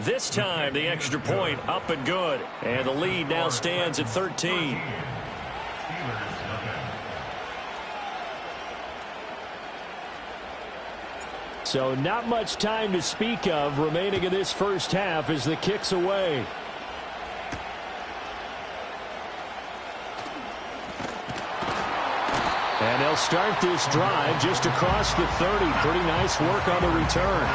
This time, the extra point up and good. And the lead now stands at 13. So not much time to speak of remaining in this first half as the kick's away. And they'll start this drive just across the 30. Pretty nice work on the return.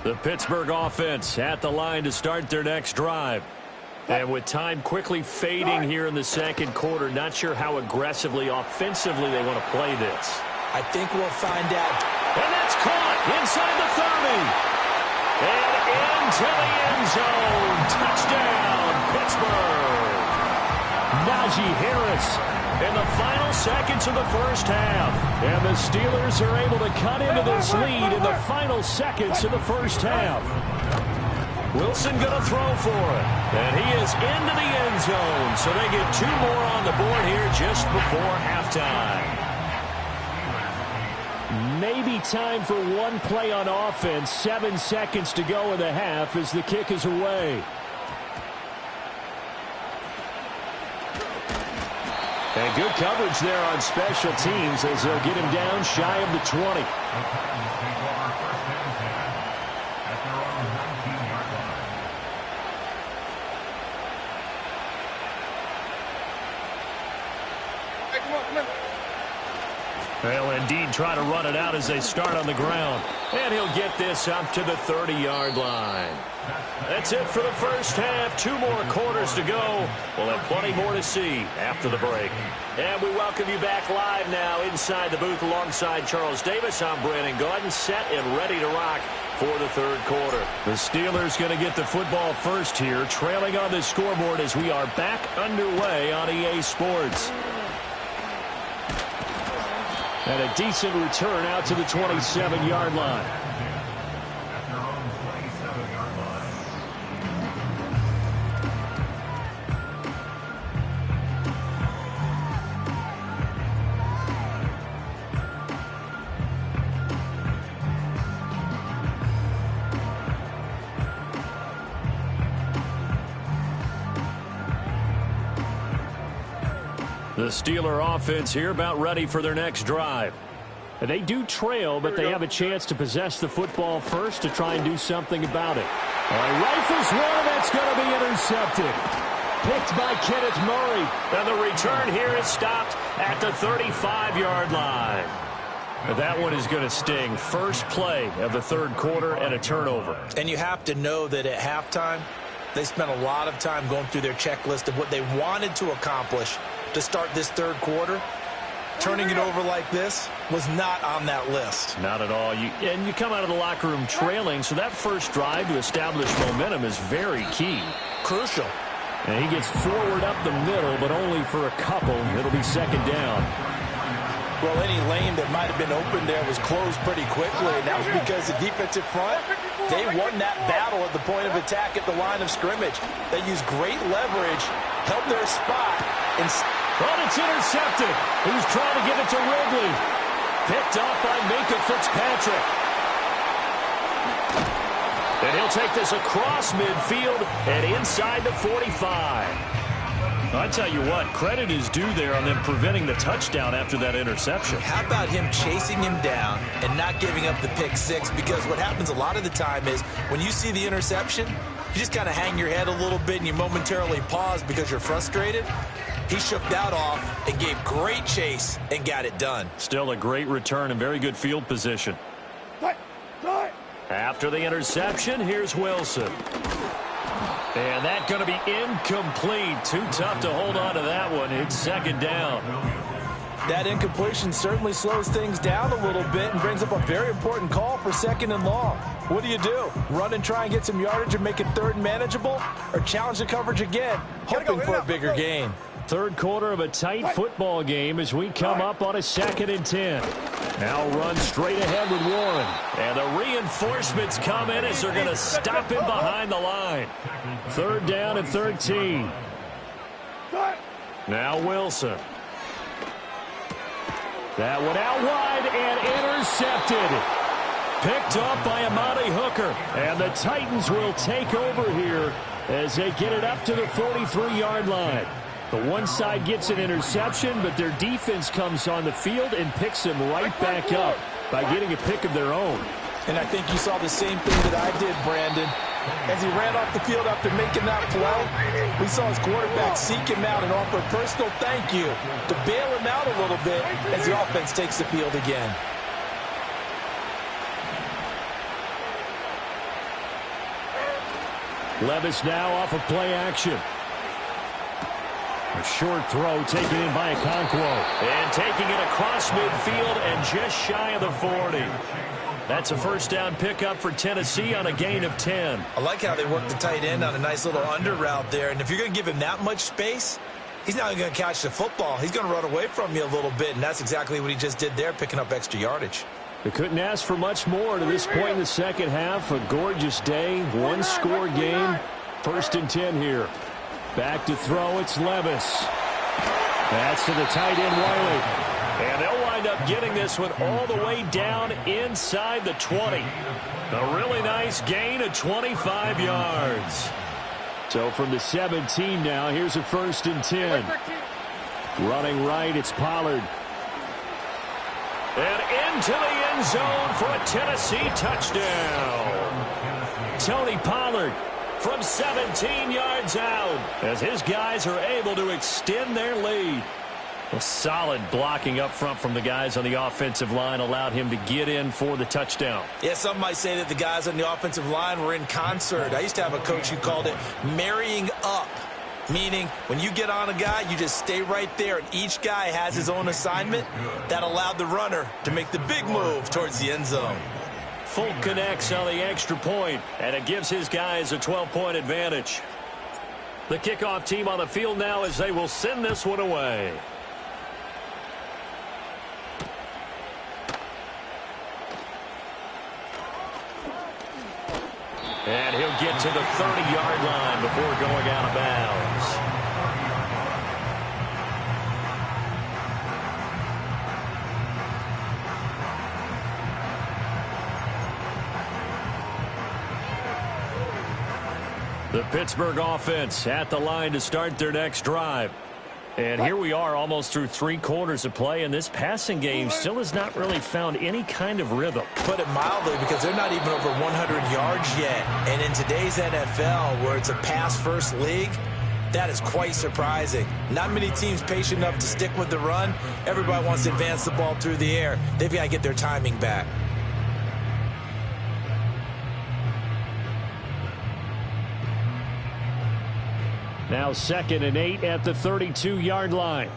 The Pittsburgh offense at the line to start their next drive. And with time quickly fading here in the second quarter, not sure how aggressively, offensively they want to play this. I think we'll find out. And that's caught inside the 30. And into the end zone. Touchdown, Pittsburgh. Najee Harris in the final seconds of the first half. And the Steelers are able to cut into this lead in the final seconds of the first half. Wilson going to throw for it. And he is into the end zone. So they get 2 more on the board here just before halftime. Maybe time for one play on offense. 7 seconds to go in the half as the kick is away. And good coverage there on special teams as they'll get him down shy of the 20. They'll indeed try to run it out as they start on the ground. And he'll get this up to the 30-yard line. That's it for the first half. 2 more quarters to go. We'll have plenty more to see after the break. And we welcome you back live now inside the booth alongside Charles Davis. I'm Brandon Gaudin, set and ready to rock for the third quarter. The Steelers going to get the football first here, trailing on the scoreboard as we are back underway on EA Sports. And a decent return out to the 27-yard line. The Steeler offense here about ready for their next drive. They do trail, but they have a chance to possess the football first to try and do something about it. Rifles one, that's going to be intercepted. Picked by Kenneth Murray. And the return here is stopped at the 35-yard line. That one is going to sting. First play of the third quarter and a turnover. And you have to know that at halftime, they spent a lot of time going through their checklist of what they wanted to accomplish to start this third quarter. Turning it over like this was not on that list. Not at all. And you come out of the locker room trailing, so that first drive to establish momentum is very key. Crucial. And he gets forward up the middle, but only for a couple. It'll be second down. Well, any lane that might have been open there was closed pretty quickly, and that was because the defensive front, they won that battle at the point of attack at the line of scrimmage. They used great leverage, held their spot, and... But it's intercepted. He's trying to get it to Ridley. Picked up by Minkah Fitzpatrick. And he'll take this across midfield and inside the 45. I tell you what, credit is due there on them preventing the touchdown after that interception. How about him chasing him down and not giving up the pick six? Because what happens a lot of the time is when you see the interception, you just kind of hang your head a little bit and you momentarily pause because you're frustrated. He shook that off and gave great chase and got it done. Still a great return and very good field position. After the interception, here's Wilson. And that's going to be incomplete. Too tough to hold on to that one. It's second down. That incompletion certainly slows things down a little bit and brings up a very important call for second and long. What do? Run and try and get some yardage and make it third and manageable? Or challenge the coverage again, hoping for a bigger gain? Third quarter of a tight football game as we come up on a 2nd and 10. Now run straight ahead with Warren. And the reinforcements come in as they're going to stop him behind the line. Third down and 13. Now Wilson. That one out wide and intercepted. Picked up by Amani Hooker. And the Titans will take over here as they get it up to the 43-yard line. The one side gets an interception, but their defense comes on the field and picks them right back up by getting a pick of their own. And I think you saw the same thing that I did, Brandon. As he ran off the field after making that play, we saw his quarterback seek him out and offer a personal thank you to bail him out a little bit as the offense takes the field again. Levis now off of play action. A short throw taken in by Okonkwo. And taking it across midfield and just shy of the 40. That's a first down pickup for Tennessee on a gain of 10. I like how they work the tight end on a nice little under route there. And if you're going to give him that much space, he's not going to catch the football. He's going to run away from you a little bit, and that's exactly what he just did there, picking up extra yardage. They couldn't ask for much more to this point in the second half. A gorgeous day, one-score game. 1st and 10 here. Back to throw, it's Levis. That's to the tight end, Wiley. And they'll wind up getting this one all the way down inside the 20. A really nice gain of 25 yards. So from the 17 now, here's a 1st and 10. Running right, it's Pollard. And into the end zone for a Tennessee touchdown. Tony Pollard from 17 yards out as his guys are able to extend their lead. A solid blocking up front from the guys on the offensive line allowed him to get in for the touchdown. Yeah, some might say that the guys on the offensive line were in concert. I used to have a coach who called it marrying up, meaning when you get on a guy, you just stay right there, and each guy has his own assignment. That allowed the runner to make the big move towards the end zone. Folk connects on the extra point, and it gives his guys a 12-point advantage. The kickoff team on the field now as they will send this one away. And he'll get to the 30-yard line before going out of bounds. The Pittsburgh offense at the line to start their next drive. And here we are almost through 3 quarters of play, and this passing game still has not really found any kind of rhythm. Put it mildly, because they're not even over 100 yards yet. And in today's NFL, where it's a pass-first league, that is quite surprising. Not many teams patient enough to stick with the run. Everybody wants to advance the ball through the air. They've got to get their timing back. Now 2nd and 8 at the 32-yard line.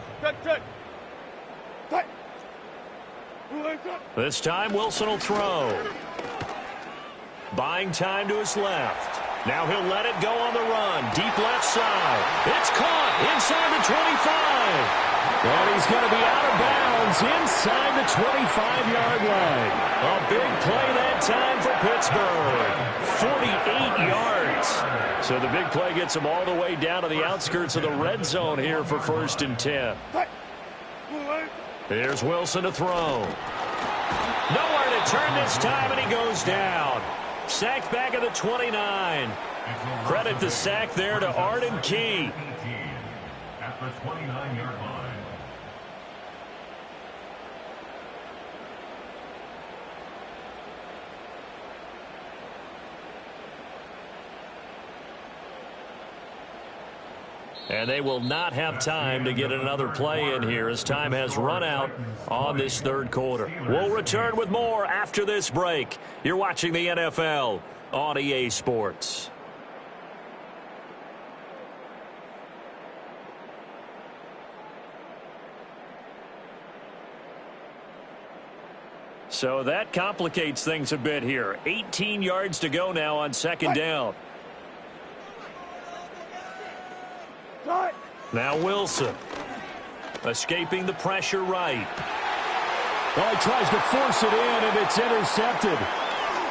This time Wilson will throw. Buying time to his left. Now he'll let it go on the run. Deep left side. It's caught inside the 25. And he's going to be out of bounds inside the 25-yard line. A big play that time for Pittsburgh. 48 yards. So the big play gets them all the way down to the outskirts of the red zone here for 1st and 10. Here's Wilson to throw. Nowhere to turn this time, and he goes down. Sacked back at the 29. Credit the sack there to Arden Key. At the 29-yard line. And they will not have time to get another play in here as time has run out on this 3rd quarter. We'll return with more after this break. You're watching the NFL on EA Sports. So that complicates things a bit here. 18 yards to go now on 2nd down. Now Wilson. Escaping the pressure right. Well, he tries to force it in, and it's intercepted.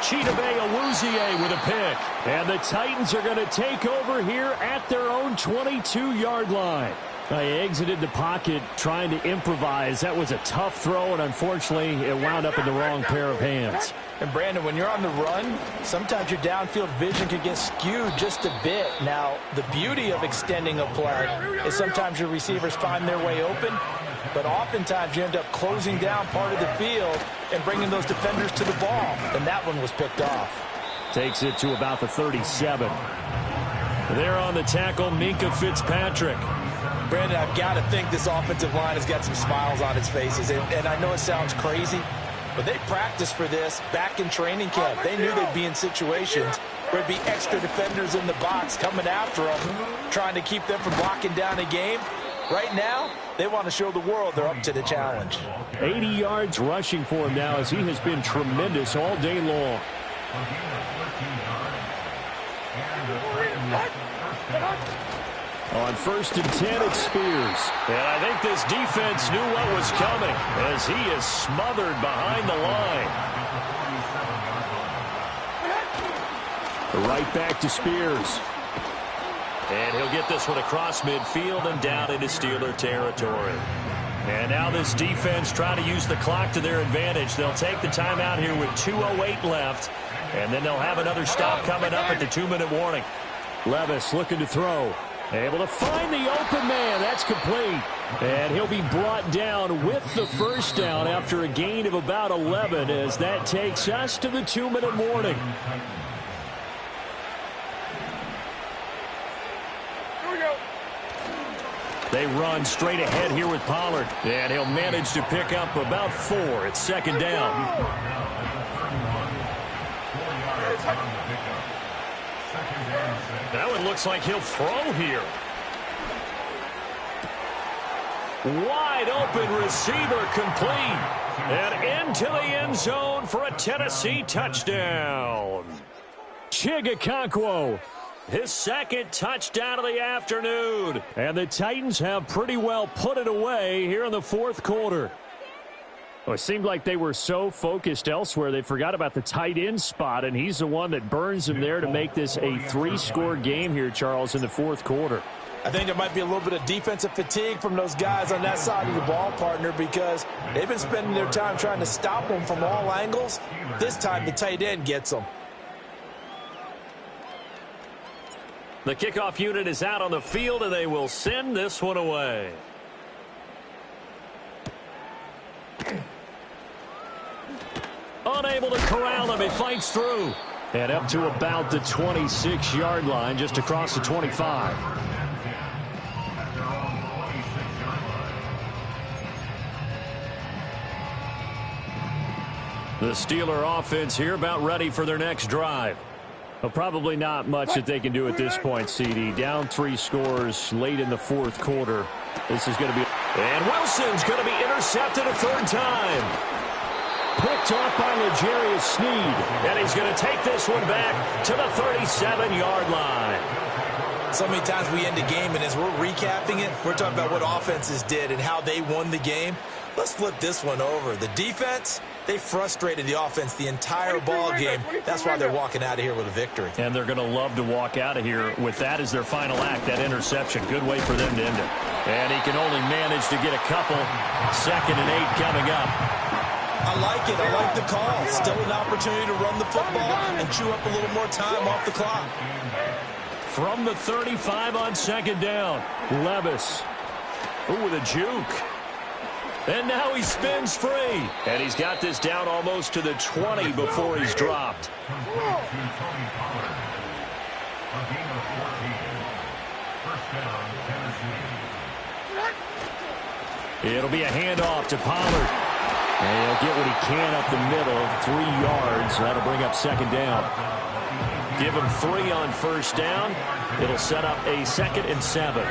Chidobe Awuzie with a pick. And the Titans are going to take over here at their own 22-yard line. He exited the pocket trying to improvise. That was a tough throw, and unfortunately, it wound up in the wrong pair of hands. And, Brandon, when you're on the run, sometimes your downfield vision can get skewed just a bit. Now, the beauty of extending a play is sometimes your receivers find their way open, but oftentimes you end up closing down part of the field and bringing those defenders to the ball, and that one was picked off. Takes it to about the 37. There on the tackle, Minkah Fitzpatrick. Brandon, I've got to think this offensive line has got some smiles on its faces, and I know it sounds crazy, but they practiced for this back in training camp. They knew they'd be in situations where there'd be extra defenders in the box coming after them, trying to keep them from blocking down a game. Right now, they want to show the world they're up to the challenge. 80 yards rushing for him now as he has been tremendous all day long. On 1st and 10, it's Spears. And I think this defense knew what was coming as he is smothered behind the line. Right back to Spears. And he'll get this one across midfield and down into Steeler territory. And now this defense trying to use the clock to their advantage. They'll take the timeout here with 2:08 left. And then they'll have another stop coming up at the 2-minute warning. Levis looking to throw. Able to find the open man. That's complete. And he'll be brought down with the first down after a gain of about 11 as that takes us to the 2-minute warning. They run straight ahead here with Pollard. And he'll manage to pick up about 4. It's 2nd down. Now it looks like he'll throw here. Wide open receiver complete. And into the end zone for a Tennessee touchdown. Chig Okonkwo. His 2nd touchdown of the afternoon. And the Titans have pretty well put it away here in the 4th quarter. Well, it seemed like they were so focused elsewhere they forgot about the tight end spot, and he's the one that burns them there to make this a 3-score game here, Charles, in the 4th quarter. I think there might be a little bit of defensive fatigue from those guys on that side of the ball, partner, because they've been spending their time trying to stop them from all angles. This time the tight end gets them. The kickoff unit is out on the field, and they will send this one away. Unable to corral him. He fights through. And up to about the 26-yard line, just across the 25. The Steeler offense here about ready for their next drive. Well, probably not much that they can do at this point, CD. Down 3 scores late in the 4th quarter. This is going to be... And Wilson's going to be intercepted a 3rd time. Picked off by L'Jarius Sneed. And he's going to take this one back to the 37-yard line. So many times we end a game, and as we're recapping it, we're talking about what offenses did and how they won the game. Let's flip this one over. The defense, they frustrated the offense the entire ball game. That's why they're walking out of here with a victory. And they're going to love to walk out of here with that as their final act, that interception. Good way for them to end it. And he can only manage to get a couple. 2nd and 8 coming up. I like it. I like the call. Still an opportunity to run the football and chew up a little more time off the clock. From the 35 on 2nd down. Levis. Ooh, with a juke. And now he spins free. And he's got this down almost to the 20 before he's dropped. It'll be a handoff to Pollard. And he'll get what he can up the middle. 3 yards. That'll bring up 2nd down. Give him 3 on 1st down. It'll set up a 2nd and 7.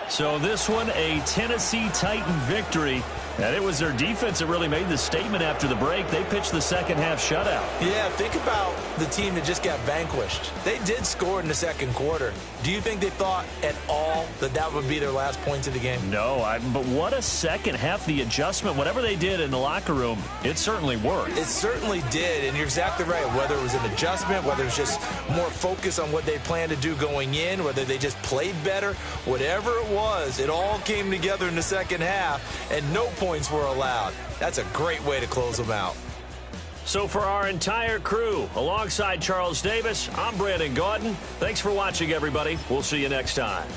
So this one, a Tennessee Titan victory. And it was their defense that really made the statement after the break. They pitched the second-half shutout. Yeah, think about the team that just got vanquished. They did score in the second quarter. Do you think they thought at all that that would be their last points of the game? No, but what a second half. The adjustment, whatever they did in the locker room, it certainly worked. It certainly did, and you're exactly right. Whether it was an adjustment, whether it was just more focus on what they planned to do going in, whether they just played better, whatever it was, it all came together in the second half, and no points were allowed. That's a great way to close them out. So for our entire crew, alongside Charles Davis, I'm Brandon Gaudin. Thanks for watching, everybody. We'll see you next time.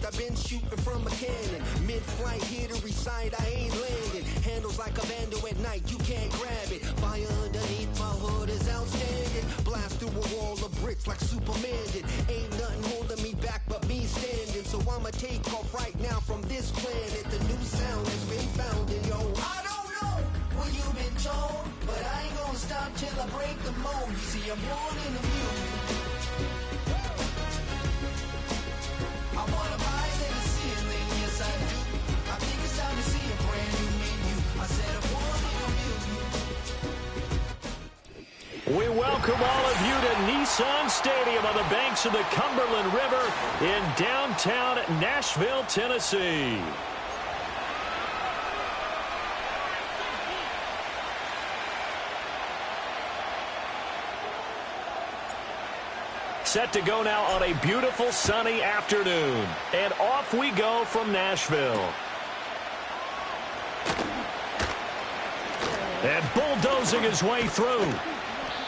I've been shooting from a cannon. Mid-flight, here to recite, I ain't landing. Handles like a vandal at night, you can't grab it. Fire underneath my hood is outstanding. Blast through a wall of bricks like Superman did. Ain't nothing holding me back but me standing. So I'ma take off right now from this planet. The new sound has been found in yo. I don't know what you've been told, but I ain't gonna stop till I break the mold. You see, I'm born in the music. I wanna rise in the ceiling, yes I do. I think it's time to see a brand new menu. I said I'm born in the music. We welcome all of you to Nissan Stadium on the banks of the Cumberland River in downtown Nashville, Tennessee. Set to go now on a beautiful sunny afternoon. And off we go from Nashville. And bulldozing his way through.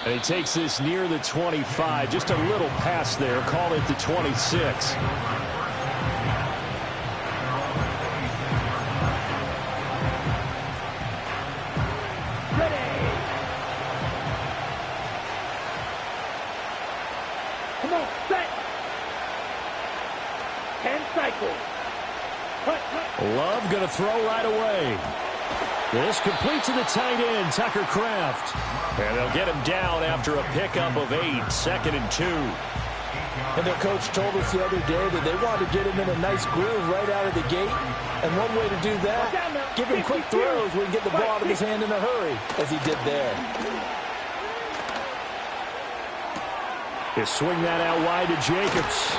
And he takes this near the 25. Just a little past there. Call it the 26. Love going to throw right away. This complete to the tight end, Tucker Kraft. And they'll get him down after a pickup of 8, 2nd and 2. And their coach told us the other day that they wanted to get him in a nice groove right out of the gate. And one way to do that, give him quick throws where he can get the ball out of his hand in a hurry, as he did there. They swing that out wide to Jacobs.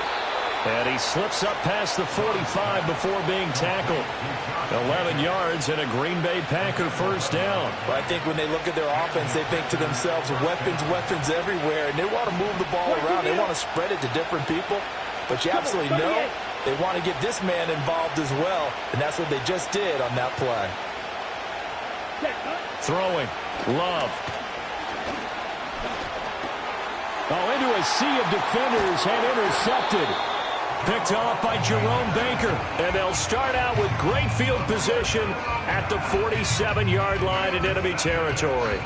And he slips up past the 45 before being tackled. 11 yards and a Green Bay Packer first down. Well, I think when they look at their offense, they think to themselves, weapons, weapons everywhere, and they want to move the ball around. They want to spread it to different people, but you absolutely know they want to get this man involved as well, and that's what they just did on that play. Throwing. Love. Oh, into a sea of defenders and intercepted. Picked off by Jerome Baker. And they'll start out with great field position at the 47-yard line in enemy territory.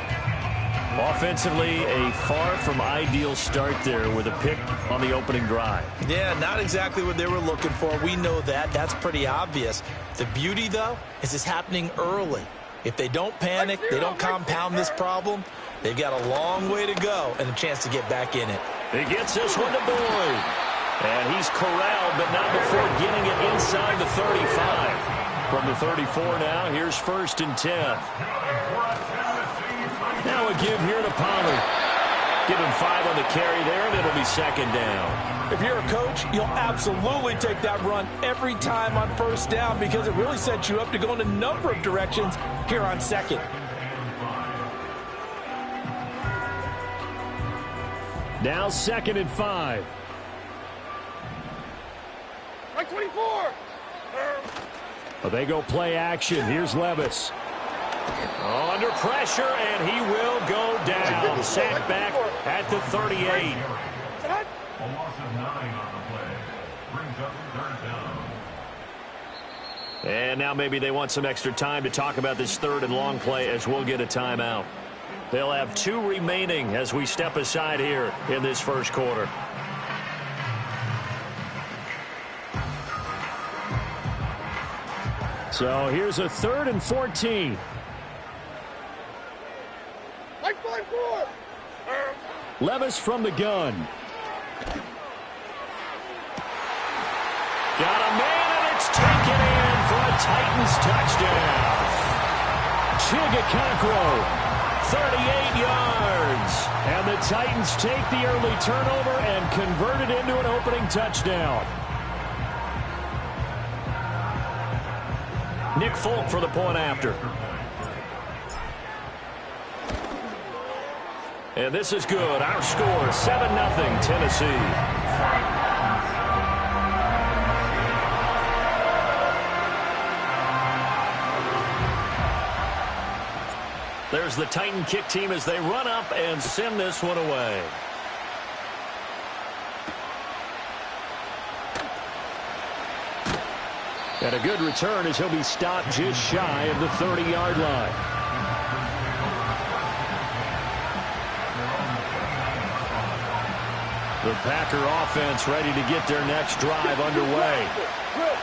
Offensively, a far from ideal start there with a pick on the opening drive. Yeah, not exactly what they were looking for. We know that. That's pretty obvious. The beauty, though, is it's happening early. If they don't panic, they don't compound this problem, they've got a long way to go and a chance to get back in it. He gets this one to Boyd. And he's corralled, but not before getting it inside the 35. From the 34 now, here's 1st and 10. Now a give here to Pollard. Give him 5 on the carry there, and it'll be 2nd down. If you're a coach, you'll absolutely take that run every time on 1st down because it really sets you up to go in a number of directions here on 2nd. Now 2nd and 5. Right 24. Well, they go play action. Here's Levis. Under pressure, and he will go down. Sacked back at the 38. A loss of 9 on the play. Brings up 3rd down. And now maybe they want some extra time to talk about this 3rd and long play as we'll get a timeout. They'll have 2 remaining as we step aside here in this first quarter. So here's a 3rd and 14. Right 54. Levis from the gun. Got a man, and it's taken in for a Titans touchdown. Chigakakro, 38 yards. And the Titans take the early turnover and convert it into an opening touchdown. Nick Folk for the point after. And this is good. Our score, 7-0 Tennessee. There's the Titan kick team as they run up and send this one away. And a good return as he'll be stopped just shy of the 30-yard line. The Packer offense ready to get their next drive underway.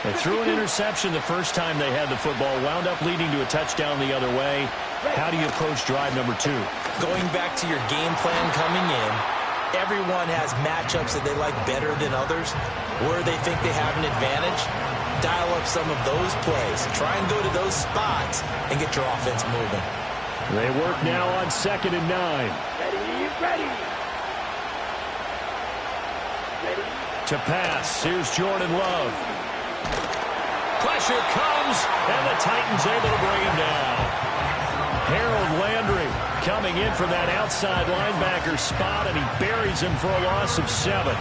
They threw an interception the first time they had the football, wound up leading to a touchdown the other way. How do you approach drive number 2? Going back to your game plan coming in, everyone has matchups that they like better than others. Where they think they have an advantage, dial up some of those plays. Try and go to those spots and get your offense moving. They work now on 2nd and 9. Ready. To pass, here's Jordan Love. Pressure comes, and the Titans able to bring him down. Harold Landry coming in from that outside linebacker spot, and he buries him for a loss of 7.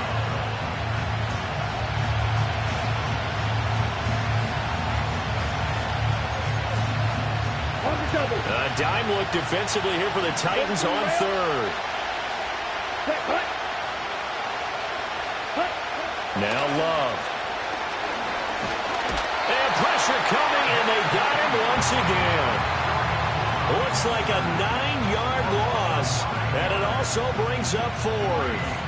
A dime look defensively here for the Titans on 3rd. Now Love. And pressure coming, and they got him once again. Looks like a 9-yard loss, and it also brings up 4th.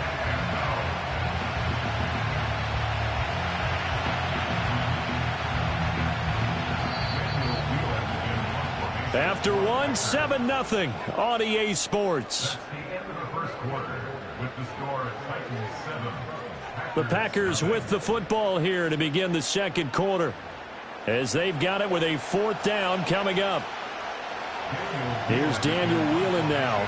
After 1, 7-0 on EA Sports. That's the end of the first quarter with the score Titans 7. The Packers with the football here to begin the second quarter as they've got it with a 4th down coming up. Here's Daniel Whelan now.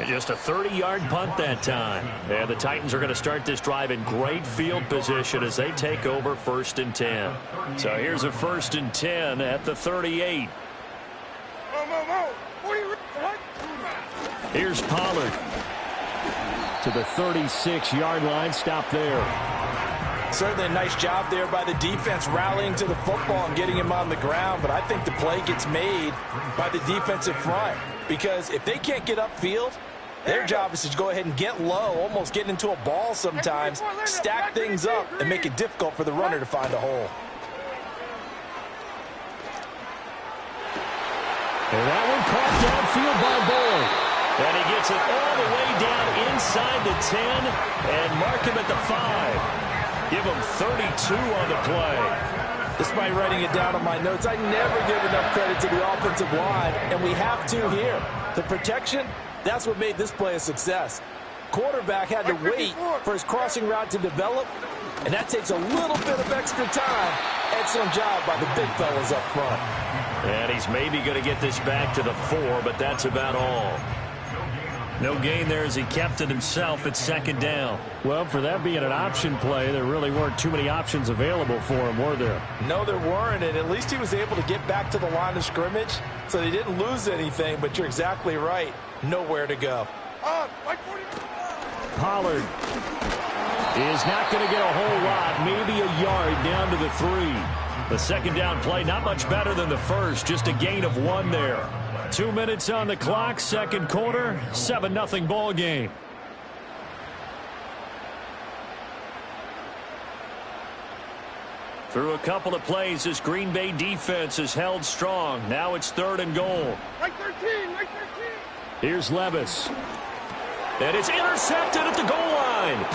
Just a 30-yard punt that time. And the Titans are going to start this drive in great field position as they take over 1st and 10. So here's a 1st and 10 at the 38. Here's Pollard to the 36-yard line. Stop there. Certainly a nice job there by the defense rallying to the football and getting him on the ground. But I think the play gets made by the defensive front. Because if they can't get upfield, their job is to go ahead and get low, almost get into a ball sometimes, stack things up, and make it difficult for the runner to find a hole. And that one caught downfield by Boyd. And he gets it all the way down inside the 10 and mark him at the 5. Give him 32 on the play. Despite writing it down on my notes, I never give enough credit to the offensive line, and we have to here. The protection, that's what made this play a success. Quarterback had to wait for his crossing route to develop, and that takes a little bit of extra time. Excellent job by the big fellas up front. And he's maybe going to get this back to the 4, but that's about all. No gain there as he kept it himself at 2nd down. Well, for that being an option play, there really weren't too many options available for him, were there? No, there weren't, and at least he was able to get back to the line of scrimmage, so they didn't lose anything, but you're exactly right. Nowhere to go. Pollard is not going to get a whole lot, maybe a yard down to the 3. The 2nd down play, not much better than the first, just a gain of 1 there. 2 minutes on the clock, 2nd quarter, 7-0 ball game. Through a couple of plays, this Green Bay defense is held strong. Now it's 3rd and goal. Right 13, right 13. Here's Levis. And it's intercepted at the goal line.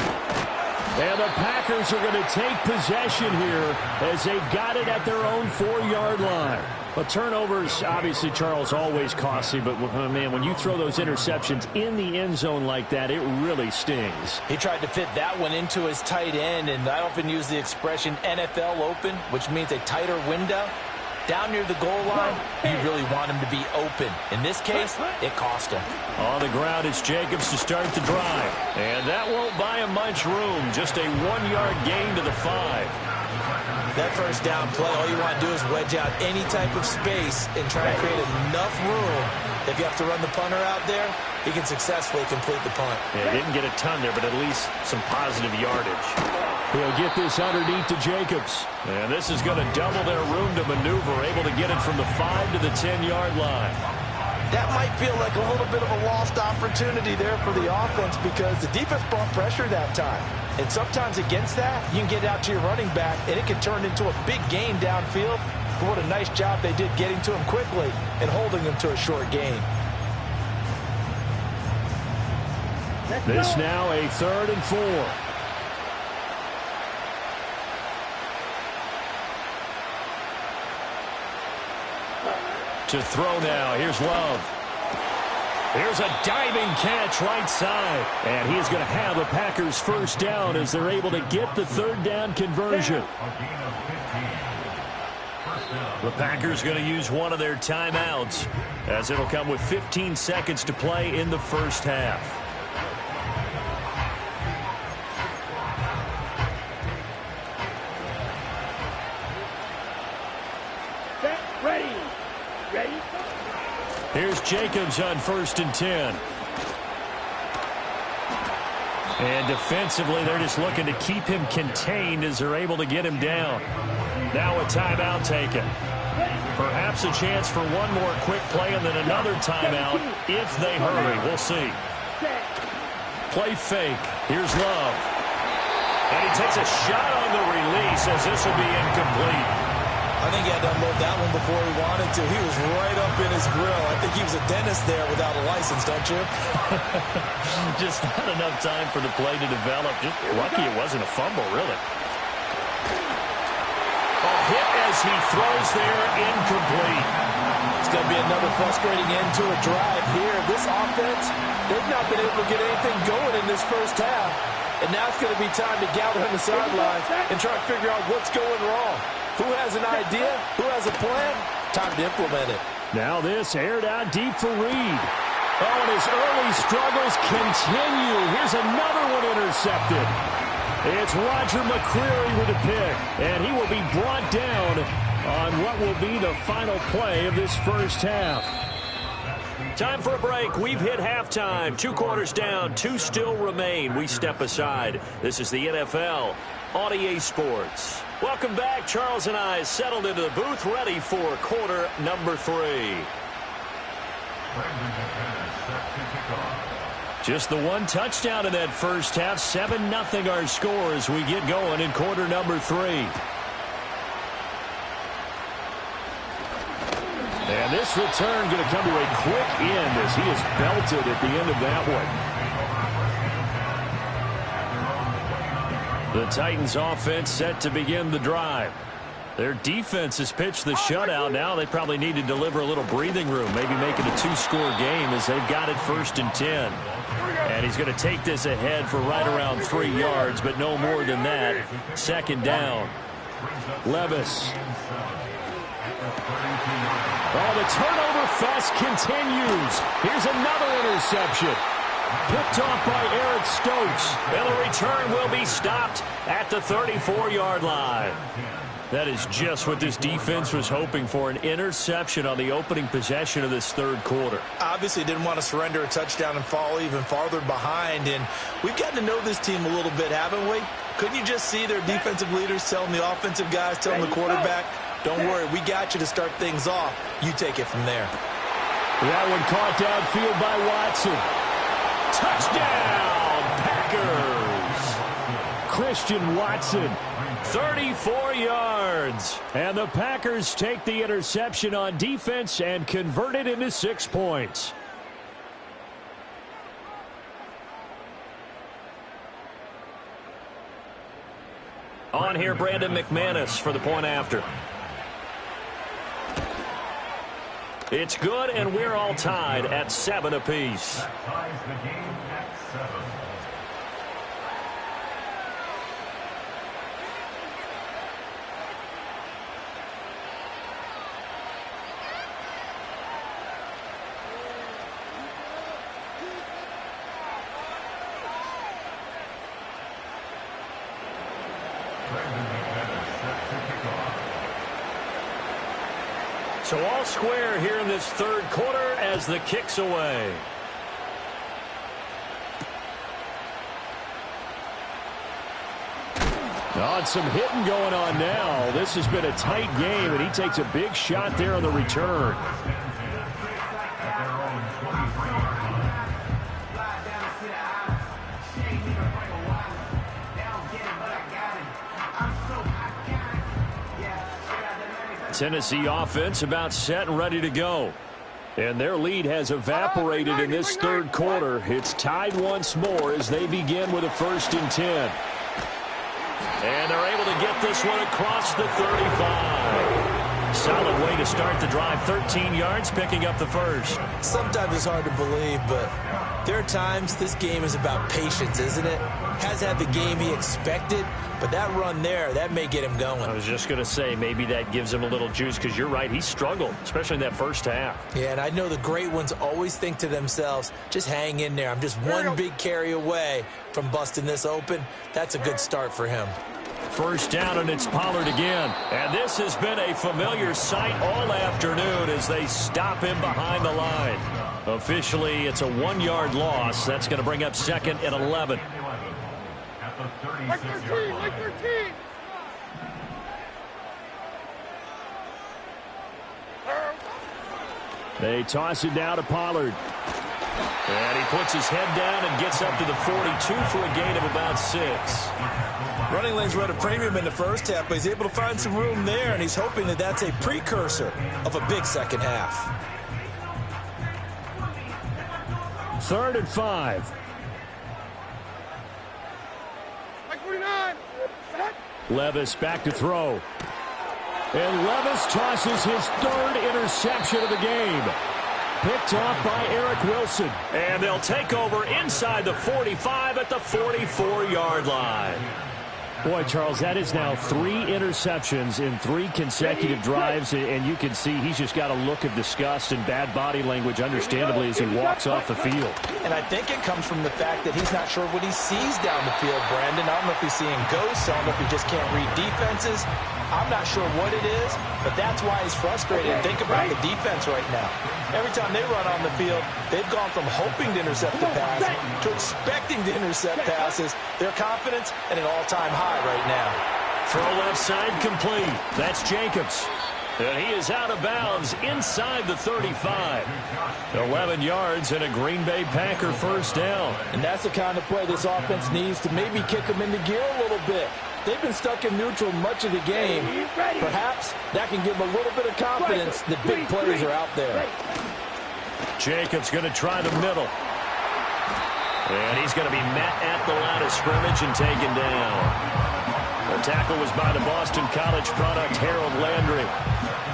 And the Packers are going to take possession here as they've got it at their own 4-yard line. But turnovers, obviously, Charles, always costly. But, man, when you throw those interceptions in the end zone like that, it really stings. He tried to fit that one into his tight end, and I often use the expression NFL open, which means a tighter window. Down near the goal line, you really want him to be open. In this case, it cost him. On the ground, it's Jacobs to start the drive. And that won't buy him much room. Just a 1-yard gain to the 5. That first down play, all you want to do is wedge out any type of space and try to create enough room. If you have to run the punter out there, he can successfully complete the punt. Yeah, didn't get a ton there, but at least some positive yardage. He'll get this underneath to Jacobs. And this is going to double their room to maneuver, able to get it from the 5 to the 10-yard line. That might feel like a little bit of a lost opportunity there for the offense because the defense brought pressure that time. And sometimes against that, you can get out to your running back, and it can turn into a big gain downfield. But what a nice job they did getting to him quickly and holding him to a short gain. This now a 3rd and 4. To throw now. Here's Love. Here's a diving catch right side. And he is going to have the Packers 1st down as they're able to get the 3rd down conversion. The Packers going to use one of their timeouts as it'll come with 15 seconds to play in the 1st half. Here's Jacobs on 1st and 10. And defensively, they're just looking to keep him contained as they're able to get him down. Now a timeout taken. Perhaps a chance for one more quick play and then another timeout if they hurry. We'll see. Play fake. Here's Love. And he takes a shot on the release as this will be incomplete. I think he had to unload that one before he wanted to. He was right up in his grill. I think he was a dentist there without a license, don't you? Just not enough time for the play to develop. Just lucky it wasn't a fumble, really. A hit as he throws there, incomplete. It's going to be another frustrating end to a drive here. This offense, they've not been able to get anything going in this 1st half. And now it's going to be time to gather on the sidelines and try to figure out what's going wrong. Who has an idea? Who has a plan? Time to implement it. Now this aired out deep for Reed. Oh, and his early struggles continue. Here's another one intercepted. It's Roger McCreary with a pick, and he will be brought down on what will be the final play of this first half. Time for a break. We've hit halftime. 2 quarters down, 2 still remain. We step aside. This is the NFL on EA Sports. Welcome back. Charles and I settled into the booth, ready for quarter number 3. Just the one touchdown in that first half. 7-0 our score as we get going in quarter number 3. And this return going to come to a quick end as he is belted at the end of that one. The Titans offense set to begin the drive. Their defense has pitched the shutout. Now they probably need to deliver a little breathing room, maybe make it a 2-score game as they've got it 1st and 10. And he's going to take this ahead for right around 3 yards, but no more than that. 2nd down. Levis. Oh, the turnover fest continues. Here's another interception. Picked off by Eric Stokes. And the return will be stopped at the 34-yard line. That is just what this defense was hoping for, an interception on the opening possession of this 3rd quarter. Obviously didn't want to surrender a touchdown and fall even farther behind. And we've gotten to know this team a little bit, haven't we? Couldn't you just see their defensive leaders telling the offensive guys, telling the quarterback, don't worry, we got you to start things off. You take it from there. That one caught downfield by Watson. Touchdown, Packers! Christian Watson, 34 yards. And the Packers take the interception on defense and convert it into 6 points. On here, Brandon McManus for the point after. It's good, and we're all tied at 7 apiece. That ties the game at 7. So all square here in this 3rd quarter as the kick's away. Oh, some hitting going on now. This has been a tight game, and he takes a big shot there on the return. Tennessee offense about set and ready to go. And their lead has evaporated in this 3rd quarter. It's tied once more as they begin with a 1st and 10. And they're able to get this one across the 35. Solid way to start the drive. 13 yards, picking up the 1st. Sometimes it's hard to believe, but there are times this game is about patience, isn't it? Has had the game he expected, but that run there, that may get him going. I was just going to say, maybe that gives him a little juice, because you're right, he struggled, especially in that 1st half. Yeah, and I know the great ones always think to themselves, just hang in there. I'm just one big carry away from busting this open. That's a good start for him. 1st down, and it's Pollard again. And this has been a familiar sight all afternoon as they stop him behind the line. Officially, it's a 1-yard loss. That's going to bring up 2nd and 11. At the like 36-yard 13, line. like 13. They toss it down to Pollard. And he puts his head down and gets up to the 42 for a gain of about 6. Running lanes were at a premium in the 1st half, but he's able to find some room there, and he's hoping that that's a precursor of a big 2nd half. 3rd and 5. Like 49. Set. Levis back to throw. And Levis tosses his 3rd interception of the game. Picked off by Eric Wilson. And they'll take over inside the 45 at the 44-yard line. Boy, Charles, that is now 3 interceptions in 3 consecutive drives, and you can see he's just got a look of disgust and bad body language, understandably, as he walks off the field. And I think it comes from the fact that he's not sure what he sees down the field, Brandon. I don't know if he's seeing ghosts. I don't know if he just can't read defenses. I'm not sure what it is, but that's why he's frustrated. Think about the defense right now. Every time they run on the field, they've gone from hoping to intercept the pass to expecting to intercept passes. Their confidence at an all-time high right now. Throw left side complete. That's Jacobs. And he is out of bounds inside the 35. 11 yards and a Green Bay Packer first down. And that's the kind of play this offense needs to maybe kick them into gear a little bit. They've been stuck in neutral much of the game. Perhaps that can give them a little bit of confidence that big plays are out there. Jacobs going to try the middle. And he's going to be met at the line of scrimmage and taken down. The tackle was by the Boston College product, Harold Landry.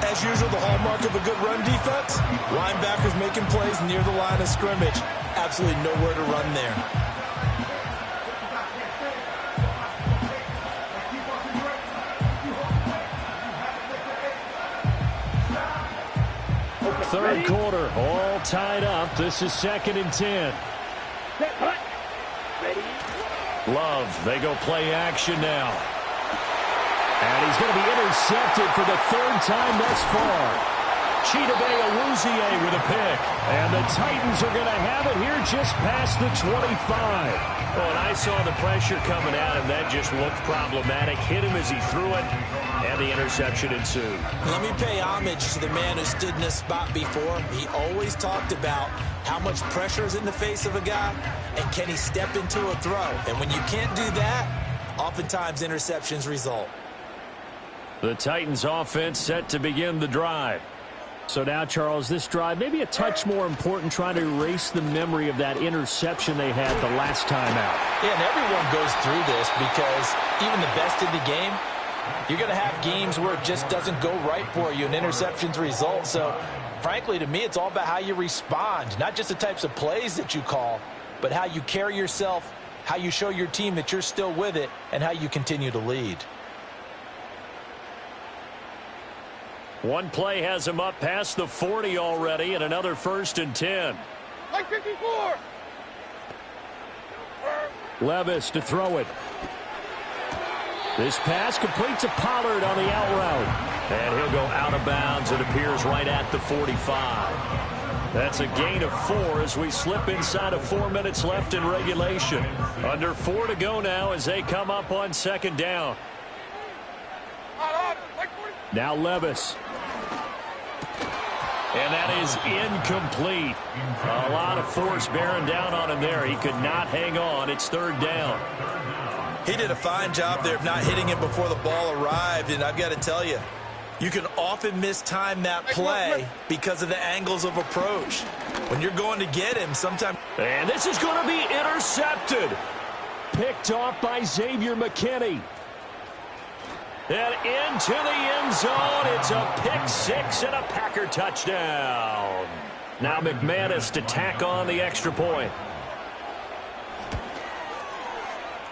As usual, the hallmark of a good run defense, linebackers making plays near the line of scrimmage. Absolutely nowhere to run there. Third quarter, all tied up. This is 2nd and 10. Love, they go play action now. And he's going to be intercepted for the 3rd time thus far. Chidobe Awuzie with a pick. And the Titans are going to have it here just past the 25. Well, and I saw the pressure coming at him. That just looked problematic. Hit him as he threw it, and the interception ensued. Let me pay homage to the man who stood in this spot before. He always talked about how much pressure is in the face of a guy, and can he step into a throw. And when you can't do that, oftentimes interceptions result. The Titans offense set to begin the drive. So now, Charles, this drive maybe a touch more important, trying to erase the memory of that interception they had the last time out. Yeah, and everyone goes through this because even the best in the game, you're going to have games where it just doesn't go right for you and interceptions result. So, frankly, to me, it's all about how you respond, not just the types of plays that you call, but how you carry yourself, how you show your team that you're still with it, and how you continue to lead. One play has him up past the 40 already, and another 1st and 10. Like 54. Levis to throw it. This pass complete to Pollard on the out route. And he'll go out of bounds. It appears right at the 45. That's a gain of 4 as we slip inside of 4 minutes left in regulation. Under 4 to go now as they come up on 2nd down. Now Levis. And that is incomplete. A lot of force bearing down on him there. He could not hang on. It's 3rd down. He did a fine job there of not hitting him before the ball arrived, and I've got to tell you, you can often mistime that play because of the angles of approach. When you're going to get him, sometimes... And this is going to be intercepted. Picked off by Xavier McKinney. And into the end zone. It's a pick-6 and a Packer touchdown. Now McManus to tack on the extra point.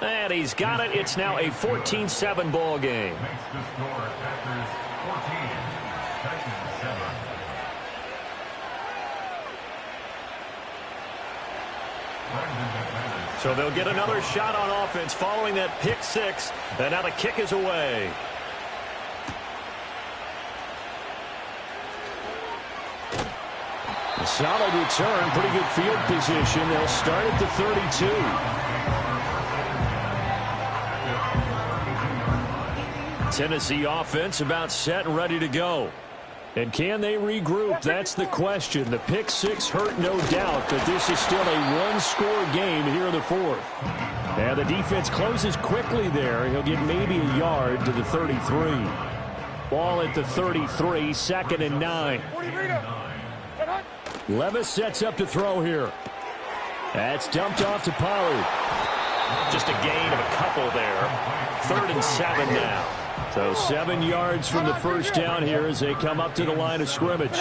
And he's got it. It's now a 14-7 ball game. Makes the score Packers 14, Titans 7. So they'll get another shot on offense following that pick-6. And now the kick is away. A solid return. Pretty good field position. They'll start at the 32. Tennessee offense about set and ready to go. And can they regroup? That's the question. The pick-6 hurt, no doubt, but this is still a one-score game here in the 4th. And the defense closes quickly there. He'll get maybe a yard to the 33. Ball at the 33, 2nd and 9. Levis sets up to throw here. That's dumped off to Pollard. Just a gain of a couple there. 3rd and 7 now. So 7 yards from the first down here as they come up to the line of scrimmage.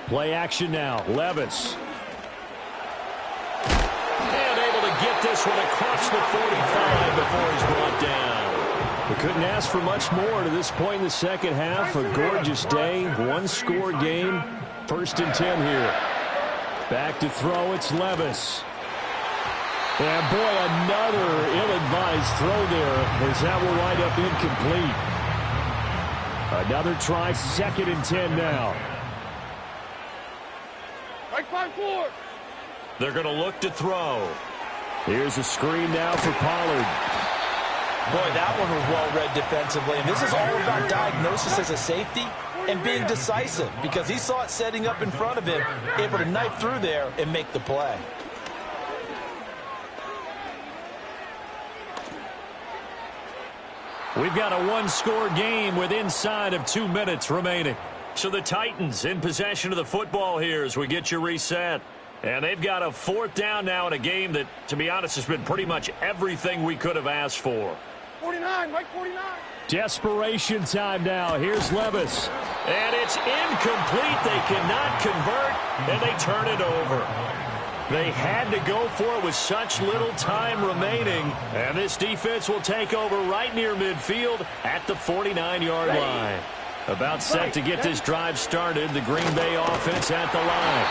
Play action now. Levis. And able to get get this one across the 45 before he's brought down. We couldn't ask for much more to this point in the second half. A gorgeous day, one-score game. 1st and 10 here. Back to throw, it's Levis. And boy, another ill-advised throw there as that will wind up incomplete. Another try, 2nd and 10 now. Right 5-4. They're going to look to throw. Here's a screen now for Pollard. Boy, that one was well-read defensively. And this is all about diagnosis as a safety and being decisive because he saw it setting up in front of him, able to knife through there and make the play. We've got a one-score game with inside of 2 minutes remaining. So the Titans in possession of the football here as we get you reset. And they've got a 4th down now in a game that, to be honest, has been pretty much everything we could have asked for. 49, Mike 49. Desperation time now. Here's Levis. And it's incomplete. They cannot convert, and they turn it over. They had to go for it with such little time remaining. And this defense will take over right near midfield at the 49-yard line. About set to get this drive started. The Green Bay offense at the line.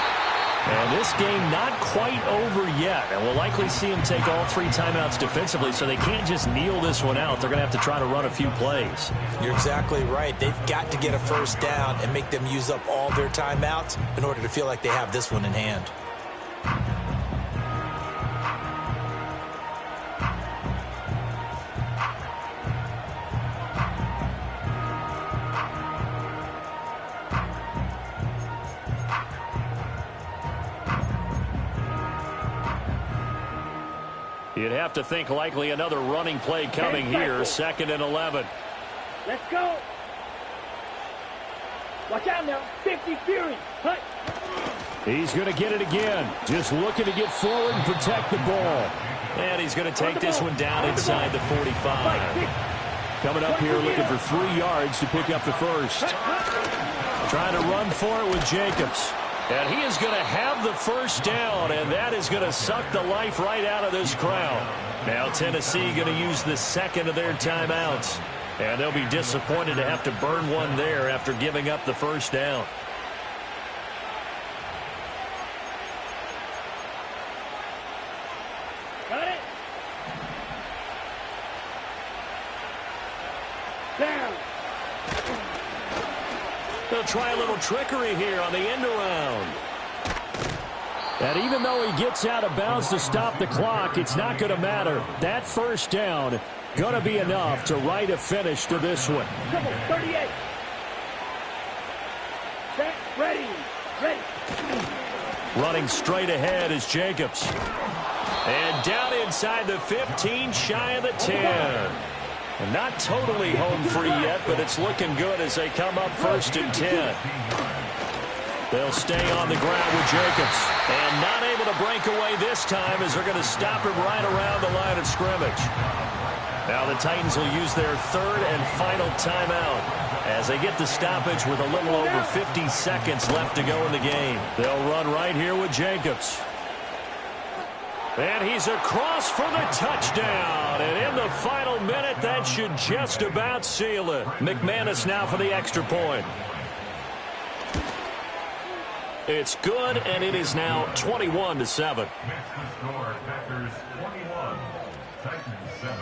And this game not quite over yet. And we'll likely see them take all 3 timeouts defensively, so they can't just kneel this one out. They're going to have to try to run a few plays. You're exactly right. They've got to get a 1st down and make them use up all their timeouts in order to feel like they have this one in hand. You'd have to think likely another running play coming here. 2nd and 11. Let's go. Watch out now. 50 Fury. Hut. He's going to get it again. Just looking to get forward and protect the ball. And he's going to take this one down inside the 45. Coming up here looking for 3 yards to pick up the first. Trying to run for it with Jacobs. And he is going to have the 1st down, and that is going to suck the life right out of this crowd. Now Tennessee going to use the 2nd of their timeouts. And they'll be disappointed to have to burn one there after giving up the 1st down. Got it. Down. They'll try a little trickery here on the end around. And even though he gets out of bounds to stop the clock, it's not going to matter. That 1st down going to be enough to write a finish to this one. Come on, 38. Set, ready. Ready. Running straight ahead is Jacobs. And down inside the 15, shy of the 10. And not totally home free yet, but it's looking good as they come up 1st and 10. They'll stay on the ground with Jacobs. And not able to break away this time as they're going to stop him right around the line of scrimmage. Now the Titans will use their 3rd and final timeout as they get the stoppage with a little over 50 seconds left to go in the game. They'll run right here with Jacobs. And he's across for the touchdown. And in the final minute, that should just about seal it. McManus now for the extra point. It's good, and it is now 21-7. Next to score, Packers 21, Titans 7.